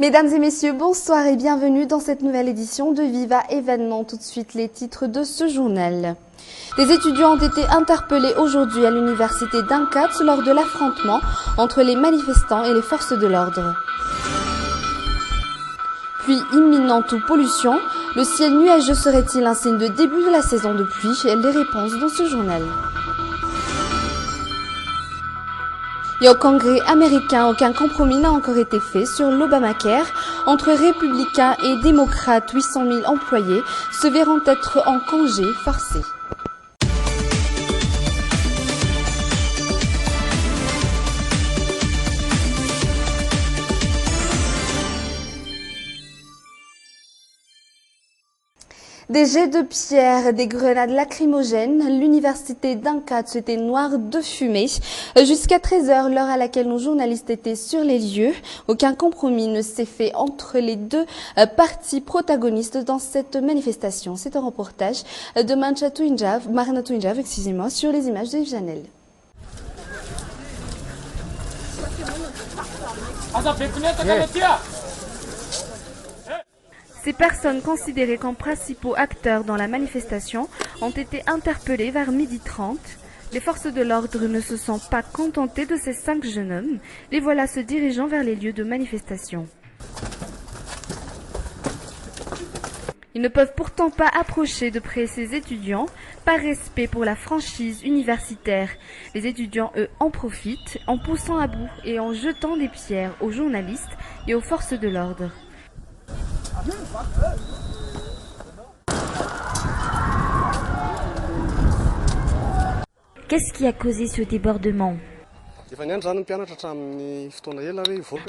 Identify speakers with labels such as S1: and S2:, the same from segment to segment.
S1: Mesdames et messieurs, bonsoir et bienvenue dans cette nouvelle édition de Viva Événement. Tout de suite les titres de ce journal. Des étudiants ont été interpellés aujourd'hui à l'université d'Ankatch lors de l'affrontement entre les manifestants et les forces de l'ordre. Pluie imminente ou pollution, le ciel nuageux serait-il un signe de début de la saison de pluie? Les réponses dans ce journal. Et au Congrès américain, aucun compromis n'a encore été fait sur l'Obamacare. Entre républicains et démocrates, 800 000 employés se verront être en congé forcé. Des jets de pierre, des grenades lacrymogènes, l'université d'Ankatch était noire de fumée. Jusqu'à 13h, l'heure à laquelle nos journalistes étaient sur les lieux, aucun compromis ne s'est fait entre les deux parties protagonistes dans cette manifestation. C'est un reportage de Marna Touinjav, sur les images de Yves Janel. Ces personnes considérées comme principaux acteurs dans la manifestation ont été interpellées vers 12h30. Les forces de l'ordre ne se sont pas contentées de ces 5 jeunes hommes. Les voilà se dirigeant vers les lieux de manifestation. Ils ne peuvent pourtant pas approcher de près ces étudiants, par respect pour la franchise universitaire. Les étudiants, eux, en profitent en poussant à bout et en jetant des pierres aux journalistes et aux forces de l'ordre.
S2: Qu'est-ce qui a causé ce débordement?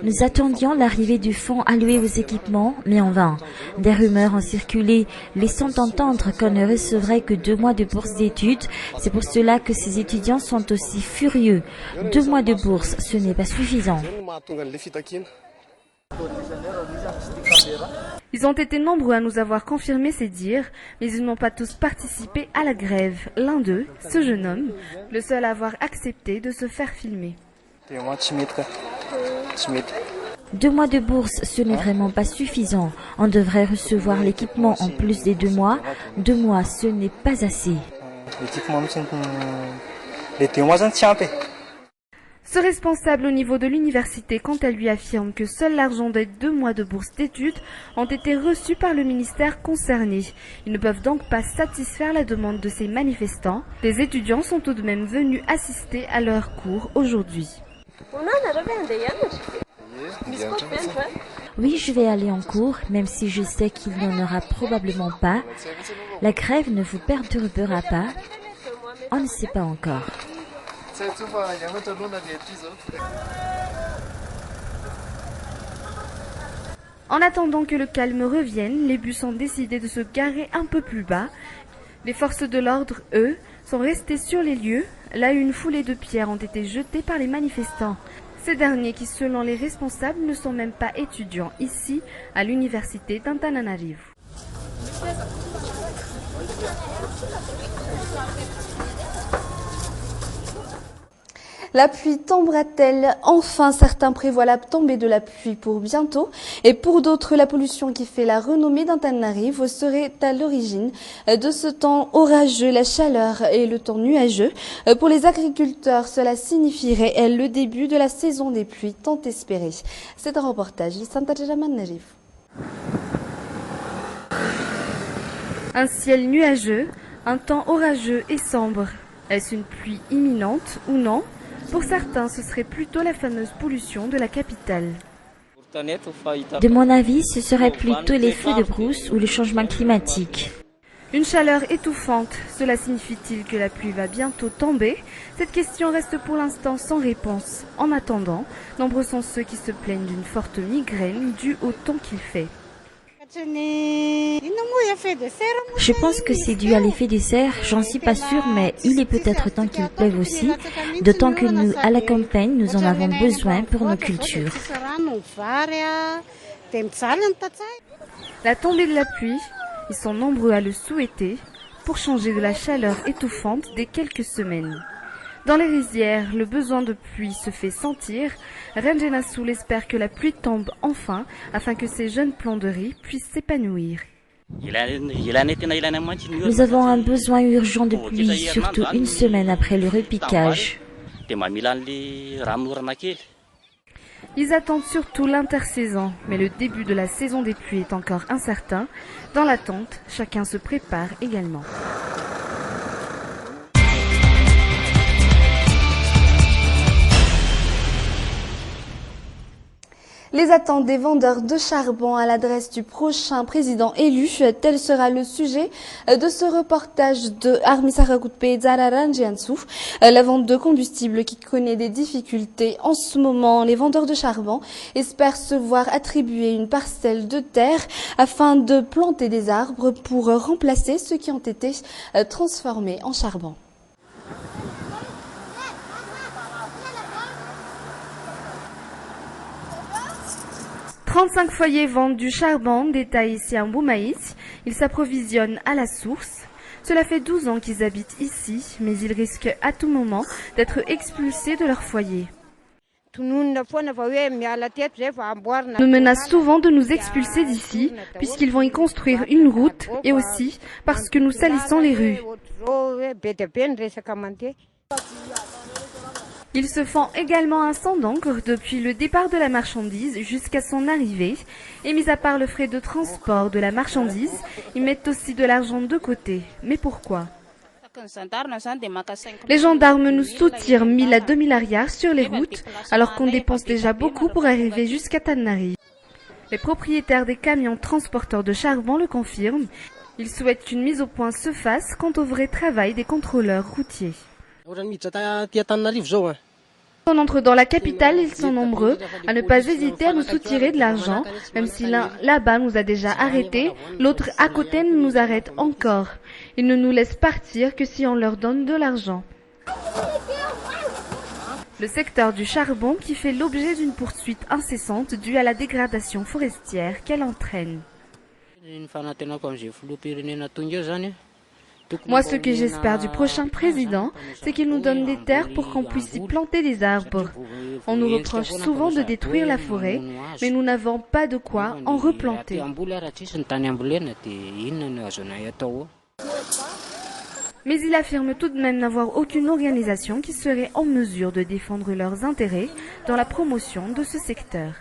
S2: Nous attendions l'arrivée du fonds alloué aux équipements, mais en vain. Des rumeurs ont circulé, laissant entendre qu'on ne recevrait que 2 mois de bourse d'études. C'est pour cela que ces étudiants sont aussi furieux. 2 mois de bourse, ce n'est pas suffisant.
S1: Ils ont été nombreux à nous avoir confirmé ces dires, mais ils n'ont pas tous participé à la grève. L'un d'eux, ce jeune homme, le seul à avoir accepté de se faire filmer.
S2: 2 mois de bourse, ce n'est vraiment pas suffisant. On devrait recevoir l'équipement en plus des 2 mois. 2 mois, ce n'est pas assez.
S1: Ce responsable au niveau de l'université, quant à lui, affirme que seul l'argent des 2 mois de bourse d'études ont été reçus par le ministère concerné. Ils ne peuvent donc pas satisfaire la demande de ces manifestants. Des étudiants sont tout de même venus assister à leurs cours aujourd'hui.
S2: Oui, je vais aller en cours, même si je sais qu'il n'y en aura probablement pas. La grève ne vous perturbera pas. On ne sait pas encore.
S1: En attendant que le calme revienne, les bus ont décidé de se garer un peu plus bas. Les forces de l'ordre, eux, sont restées sur les lieux. Là, une foulée de pierres ont été jetées par les manifestants. Ces derniers qui, selon les responsables, ne sont même pas étudiants ici, à l'université d'Antananarivo. La pluie tombera-t-elle? Enfin, certains prévoient la tombée de la pluie pour bientôt. Et pour d'autres, la pollution qui fait la renommée d'Antananarivo serait à l'origine de ce temps orageux, la chaleur et le temps nuageux. Pour les agriculteurs, cela signifierait le début de la saison des pluies tant espérée. C'est un reportage de Santajamanarivo. Un ciel nuageux, un temps orageux et sombre. Est-ce une pluie imminente ou non? Pour certains, ce serait plutôt la fameuse pollution de la capitale.
S2: De mon avis, ce serait plutôt les feux de brousse ou le changement climatique.
S1: Une chaleur étouffante, cela signifie-t-il que la pluie va bientôt tomber? Cette question reste pour l'instant sans réponse. En attendant, nombreux sont ceux qui se plaignent d'une forte migraine due au temps qu'il fait.
S2: Je pense que c'est dû à l'effet de serre, j'en suis pas sûre, mais il est peut-être temps qu'il pleuve aussi, d'autant que nous, à la campagne, nous en avons besoin pour nos cultures.
S1: La tombée de la pluie, ils sont nombreux à le souhaiter pour changer de la chaleur étouffante des quelques semaines. Dans les rizières, le besoin de pluie se fait sentir. Ranjena Soul espère que la pluie tombe enfin afin que ces jeunes plants de riz puissent s'épanouir.
S2: Nous avons un besoin urgent de pluie, surtout une semaine après le repiquage.
S1: Ils attendent surtout l'intersaison, mais le début de la saison des pluies est encore incertain. Dans l'attente, chacun se prépare également. Les attentes des vendeurs de charbon à l'adresse du prochain président élu, tel sera le sujet de ce reportage de Armisara Gutpe et Zara Ranjiansu. La vente de combustible qui connaît des difficultés en ce moment, les vendeurs de charbon espèrent se voir attribuer une parcelle de terre afin de planter des arbres pour remplacer ceux qui ont été transformés en charbon. 35 foyers vendent du charbon, détaille ici en Boumaïs. Ils s'approvisionnent à la source. Cela fait 12 ans qu'ils habitent ici, mais ils risquent à tout moment d'être expulsés de leur foyer. Nous menacent souvent de nous expulser d'ici, puisqu'ils vont y construire une route, et aussi parce que nous salissons les rues. Ils se font également un sang d'encre depuis le départ de la marchandise jusqu'à son arrivée. Et mis à part le frais de transport de la marchandise, ils mettent aussi de l'argent de côté. Mais pourquoi? Les gendarmes nous soutirent 1000 à 2000 arrières sur les routes, alors qu'on dépense déjà beaucoup pour arriver jusqu'à Tannari. Les propriétaires des camions transporteurs de charbon le confirment. Ils souhaitent qu'une mise au point se fasse quant au vrai travail des contrôleurs routiers. Quand on entre dans la capitale, ils sont nombreux à ne pas hésiter à nous soutirer de l'argent, même si l'un là-bas nous a déjà arrêtés, l'autre à côté nous arrête encore. Ils ne nous laissent partir que si on leur donne de l'argent. Le secteur du charbon qui fait l'objet d'une poursuite incessante due à la dégradation forestière qu'elle entraîne. Moi, ce que j'espère du prochain président, c'est qu'il nous donne des terres pour qu'on puisse y planter des arbres. On nous reproche souvent de détruire la forêt, mais nous n'avons pas de quoi en replanter. Mais il affirme tout de même n'avoir aucune organisation qui serait en mesure de défendre leurs intérêts dans la promotion de ce secteur.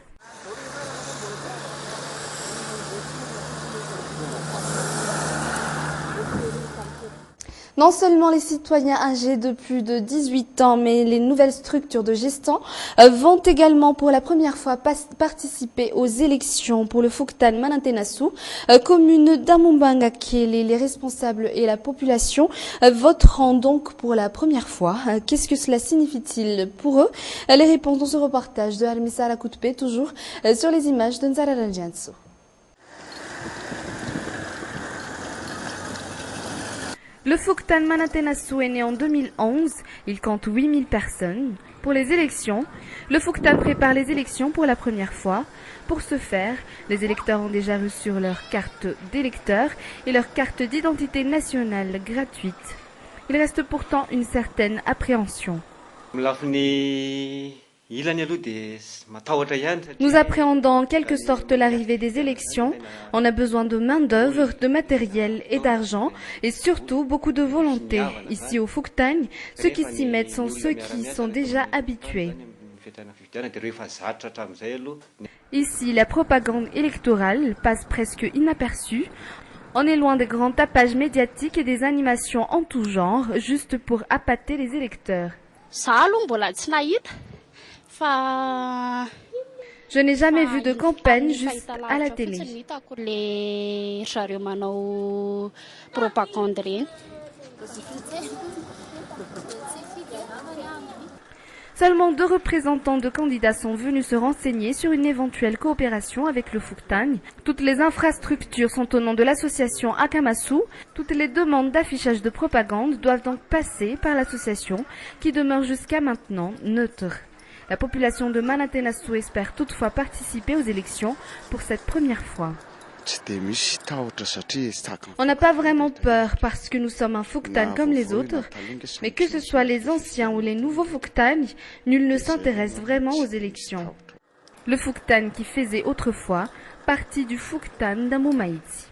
S1: Non seulement les citoyens âgés de plus de 18 ans, mais les nouvelles structures de gestion vont également pour la première fois participer aux élections pour le Fuktan Manantenasu, commune d'Amumbangakele. Les responsables et la population voteront donc pour la première fois. Qu'est-ce que cela signifie-t-il pour eux? Les réponses dans ce reportage de Armisara Gutpe, toujours sur les images de Nzara Ranjiansu. Le Fuktan Manantenasu est né en 2011, il compte 8000 personnes. Pour les élections, le Fuktan prépare les élections pour la première fois. Pour ce faire, les électeurs ont déjà reçu leur carte d'électeur et leur carte d'identité nationale gratuite. Il reste pourtant une certaine appréhension. Nous appréhendons en quelque sorte l'arrivée des élections. On a besoin de main-d'œuvre, de matériel et d'argent, et surtout beaucoup de volonté. Ici au Fuktan, ceux qui s'y mettent sont ceux qui y sont déjà habitués. Ici, la propagande électorale passe presque inaperçue. On est loin des grands tapages médiatiques et des animations en tout genre, juste pour appâter les électeurs. Je n'ai jamais vu de campagne juste à la télé. Seulement 2 représentants de candidats sont venus se renseigner sur une éventuelle coopération avec le Fuktan. Toutes les infrastructures sont au nom de l'association Akamasu. Toutes les demandes d'affichage de propagande doivent donc passer par l'association qui demeure jusqu'à maintenant neutre. La population de Manantenasu espère toutefois participer aux élections pour cette première fois. On n'a pas vraiment peur parce que nous sommes un Foktang comme les autres, mais que ce soit les anciens ou les nouveaux Foktang, nul ne s'intéresse vraiment aux élections. Le Foktang qui faisait autrefois partie du Foktang d'Amoumaïti.